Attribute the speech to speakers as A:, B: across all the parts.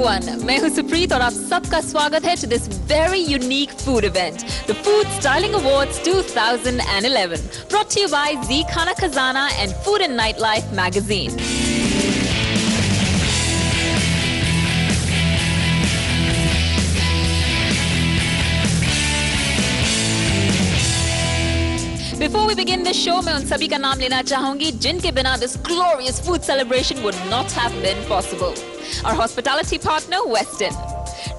A: everyone, मैं हूँ सुप्रीत और आप सबका स्वागत है to this very unique food event, the Food Styling Awards 2011, brought to you by Zee Khana Khazana and Food and Nightlife magazine. Before we begin the show, मैं उन सभी का नाम लेना चाहूंगी जिनके बिना this glorious food celebration would not have been possible. Our hospitality partner, Westin.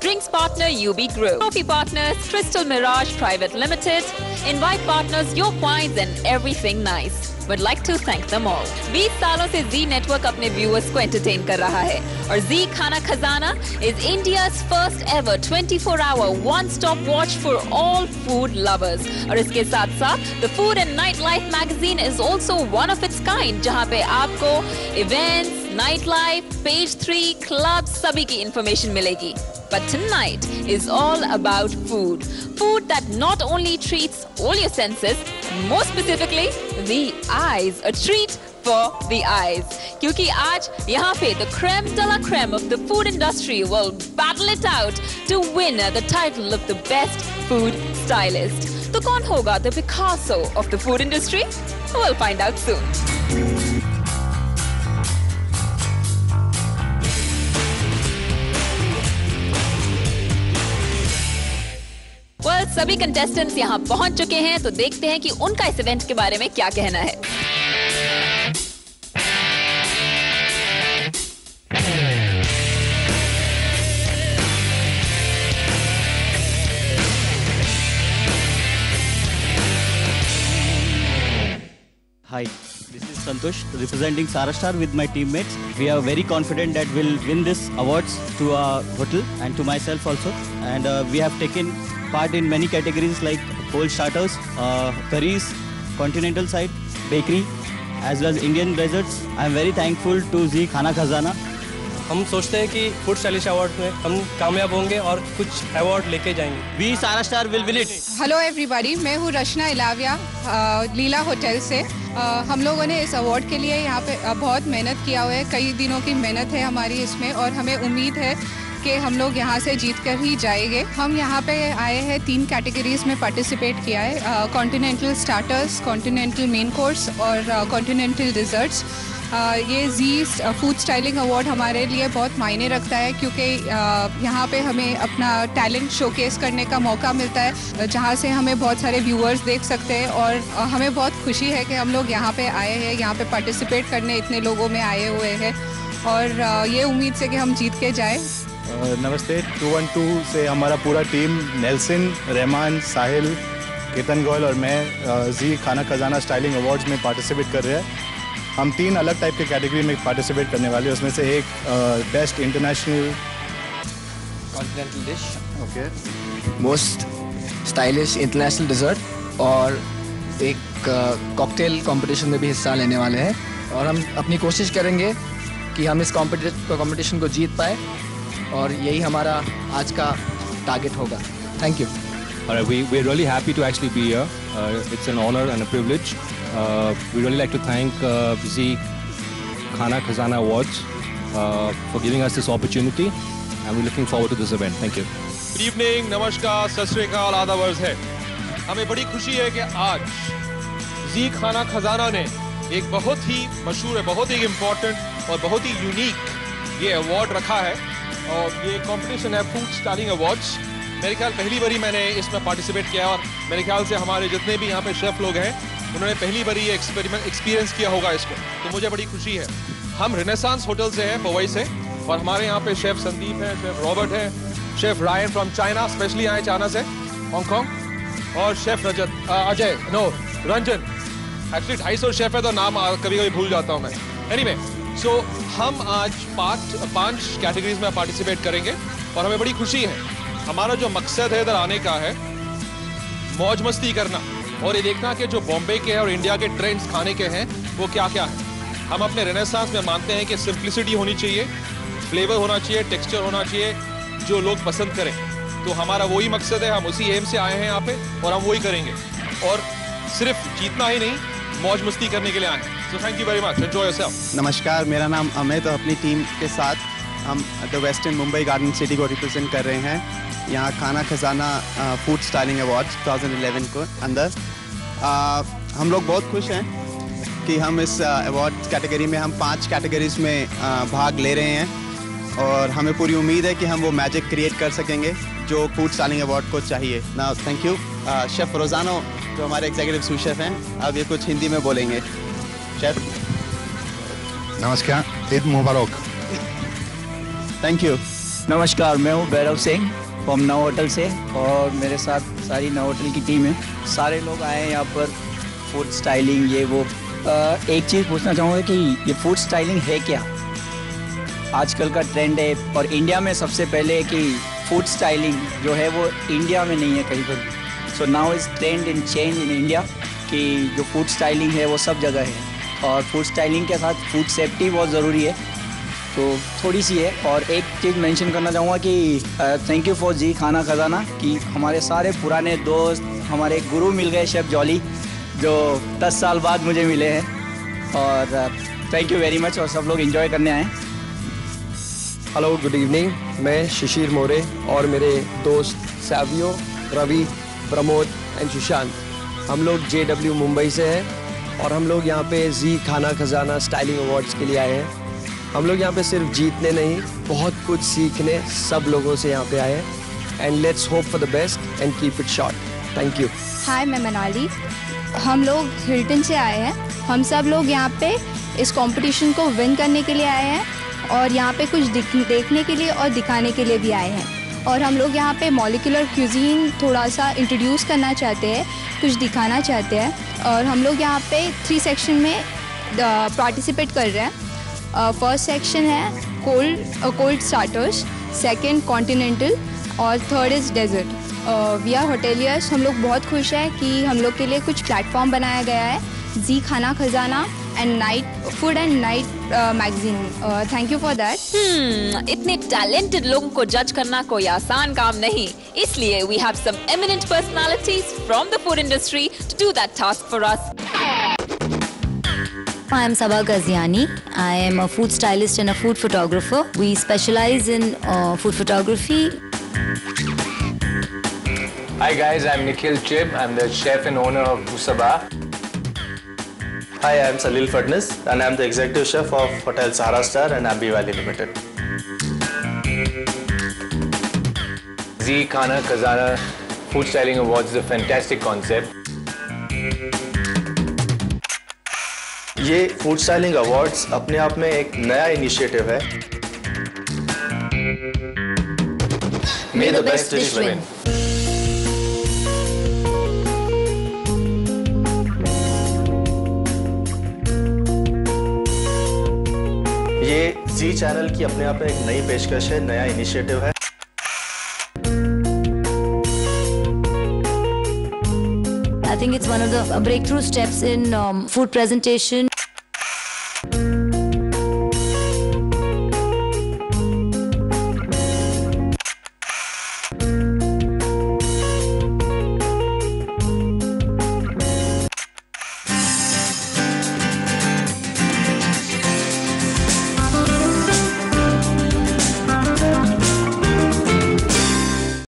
A: Drinks partner, UB Group. Coffee partners, Crystal Mirage Private Limited. Invite partners, York Wines and Everything Nice. Would like to thank them all. 20 सालों से Zee Network अपने viewers को entertain कर रहा है और Zee Khana Khazana is India's first ever 24-hour one-stop watch for all food lovers. और इसके साथ-साथ The Food and Nightlife magazine is also one of its kind, जहाँ पे आपको events, nightlife, page 3, clubs सभी की information मिलेगी. But tonight is all about food. Food that not only treats all your senses, more specifically the eyes. A treat for the eyes. क्योंकि आज यहाँ पे the crème de la crème of the food industry will battle it out to win the title of the best food stylist. तो कौन होगा the Picasso of the food industry? We'll find out soon. Well, सभी contestants यहाँ पहुंच चुके हैं तो देखते हैं कि उनका इस इवेंट के बारे में क्या कहना है।
B: Hi, this is Santosh representing Sarastar with my teammates. We are very confident that we'll win this awards to our hotel and to myself also. And we have taken part in many categories like cold starters, curries, continental side, bakery, as well as Indian desserts. I am very thankful to Zee Khana Khazana.
C: हम सोचते हैं कि food stylish award में हम कामयाब होंगे और कुछ अवार्ड लेके जाएंगे.
B: We Sarastar will win it.
D: Hello everybody, मैं हूँ रचना इलाविया लीला होटल से. हम लोगों ने इस अवार्ड के लिए यहाँ पे बहुत मेहनत किया हुआ है. कई दिनों की मेहनत है हमारी इसमें और हमें उम्मीद है कि हम लोग यहाँ से जीत कर ही जाएंगे. हम यहाँ पे आए हैं 3 कैटेगरीज में पार्टिसिपेट किया है. Continental starters, continental main course और कॉन्टिनेंटल डिज़र्ट्स. ये जी फूड स्टाइलिंग अवार्ड हमारे लिए बहुत मायने रखता है क्योंकि यहाँ पे हमें अपना टैलेंट शोकेस करने का मौका मिलता है जहाँ से हमें बहुत सारे व्यूअर्स देख सकते हैं और हमें बहुत खुशी है कि हम लोग यहाँ पे आए हैं, यहाँ पे पार्टिसिपेट करने इतने लोगों में आए हुए हैं और ये उम्मीद से कि हम जीत के जाए.
E: नमस्ते, 212 से हमारा पूरा टीम नेल्सन, रहमान, साहिल, केतन गोयल और मैं जी खाना खजाना स्टाइलिंग अवार्ड्स में पार्टिसिपेट कर रहे हैं. हम 3 अलग टाइप के कैटेगरी में पार्टिसिपेट करने वाले हैं. उसमें से एक best international
F: continental dish, okay, most stylish international dessert और एक कॉकटेल कंपटीशन में भी हिस्सा लेने वाले हैं और हम अपनी कोशिश करेंगे कि हम इस कंपटीशन को जीत पाए और यही हमारा आज का टारगेट होगा. Thank you.
C: We're really happy to actually be here. It's an honor and a privilege. We really like to thank Zee Khana Khazana Awards for giving us this opportunity, and we're looking forward to this event. Thank you.
G: Good evening, नमस्कार, सत श्री अकाल, आदाब अर्ज़ है. हमें बड़ी खुशी है कि आज Zee Khana Khazana ने एक बहुत ही मशहूर, बहुत ही इम्पोर्टेंट और बहुत ही यूनिक ये अवार्ड रखा है और ये कंपटीशन है फूड स्टाइलिंग अवार्ड्स. मेरे ख्याल पहली बारी मैंने इसमें पार्टिसिपेट किया और मेरे ख्याल से हमारे जितने भी यहाँ पे शेफ़ लोग हैं उन्होंने पहली बारी ये एक्सपीरियंस किया होगा इसको, तो मुझे बड़ी खुशी है. हम रेनेसांस होटल से हैं, पवई से, और हमारे यहाँ पे शेफ़ संदीप है, शेफ़ रॉबर्ट है, chef Ryan from China, specially आए चाइना से, हांगकॉन्ग, और chef Ajay Ranjan. Actually 250 chef है तो नाम कभी कभी भूल जाता हूँ मैं. एनीवे, सो हम आज 5 कैटेगरीज में पार्टिसिपेट करेंगे और हमें बड़ी खुशी है. हमारा जो मकसद है इधर आने का है मौज मस्ती करना और ये देखना कि जो बॉम्बे के हैं और इंडिया के ट्रेंड्स खाने के हैं वो क्या क्या है. हम अपने रेनेसांस में मानते हैं कि सिंप्लिसिटी होनी चाहिए, फ्लेवर होना चाहिए, टेक्सचर होना चाहिए जो लोग पसंद करें. तो हमारा वही मकसद है, हम उसी एम से आए हैं यहाँ पे और हम वही करेंगे और सिर्फ जीतना ही नहीं, मौज मस्ती करने के लिए आए हैं. So thank you very much, enjoy yourself.
E: नमस्कार, मेरा नाम अमित और अपनी टीम के साथ
H: हम the western Mumbai garden city को रिप्रेजेंट कर रहे हैं यहाँ खाना खजाना फूड स्टाइलिंग अवार्ड्स 2011 को अंदर। हम लोग बहुत खुश हैं कि हम इस अवार्ड कैटेगरी में हम 5 कैटेगरीज में भाग ले रहे हैं और हमें पूरी उम्मीद है कि हम वो मैजिक क्रिएट कर सकेंगे जो फूड स्टाइलिंग अवार्ड को चाहिए। नाउ थैंक यू शेफ़ रोज़ानो जो हमारे एग्जीक्यूटिव सूप शेफ़ हैं, अब ये कुछ हिंदी में बोलेंगे। शेफ़
E: नमस्कार, ईद मुबारक।
H: Thank you.
I: नमस्कार, मैं हूँ भैरव सिंह फ्रॉम नव होटल से और मेरे साथ सारी नव होटल की टीम है। सारे लोग आए हैं यहाँ पर फूड स्टाइलिंग ये वो। एक चीज़ पूछना चाहूँगा कि ये फूड स्टाइलिंग है क्या? आजकल का ट्रेंड है और इंडिया में सबसे पहले कि फूड स्टाइलिंग जो है वो इंडिया में नहीं है कहीं पर। So now is trend in change in India कि जो फूड स्टाइलिंग है वो सब जगह है और फूड स्टाइलिंग के साथ फूड सेफ्टी बहुत ज़रूरी है, तो थोड़ी सी है। और एक चीज़ मेंशन करना चाहूँगा कि थैंक यू फॉर जी खाना खजाना कि हमारे सारे पुराने दोस्त, हमारे गुरु मिल गए शेफ़ जॉली जो 10 साल बाद मुझे मिले हैं और थैंक यू वेरी मच और सब लोग एंजॉय करने आए।
F: Hello, good evening. मैं शिशिर मोरे और मेरे दोस्त सैवियो, रवि, प्रमोद एंड सुशांत, हम लोग JW मुंबई से हैं और हम लोग यहाँ पे जी खाना खजाना स्टाइलिंग अवार्ड्स के लिए आए हैं। हम लोग यहाँ पे सिर्फ जीतने नहीं, बहुत कुछ सीखने सब लोगों से यहाँ पे आए हैं। And let's hope for the best and keep it short. Thank you.
J: Hi, मैं मनाली। हम लोग हिल्टन से आए हैं। हम सब लोग यहाँ पे इस कंपटीशन को विन करने के लिए आए हैं और यहाँ पे कुछ देखने के लिए और दिखाने के लिए भी आए हैं। और हम लोग यहाँ पे मॉलिक्यूलर क्यूजीन थोड़ा सा इंट्रोड्यूस करना चाहते हैं, कुछ दिखाना चाहते हैं और हम लोग यहाँ पे 3 सेक्शन में पार्टिसिपेट कर रहे हैं। फर्स्ट सेक्शन है कोल्ड स्टार्टर्स, सेकंड कॉन्टिनेंटल और third is dessert. We are hoteliers. हम लोग बहुत खुश हैं कि हम लोग के लिए कुछ प्लेटफॉर्म बनाया गया है, Zee Khana Khazana and night food and night magazine. Thank you for that.
A: इतने टैलेंटेड लोगों को जज करना कोई आसान काम नहीं, इसलिए we have some eminent personalities from the food industry to do that task for us.
K: I am Sabah Ghaziani. I am a food stylist and a food photographer. We specialize in food photography.
L: Hi guys, I'm Nikhil Chib. I'm the chef and owner of Busaba.
M: Hi, I'm Salil Fadnis and I'm the executive chef of Hotel Sahara Star and Ambi Valley Limited.
L: Z Khana Khazana Food Styling Awards is a fantastic concept.
M: ये food styling awards अपने आप में एक नया initiative है। May the best dish win. ये जी channel की अपने आप में एक नई पेशकश है, नया इनिशिएटिव है।
K: I think it's one of the breakthrough steps in food presentation.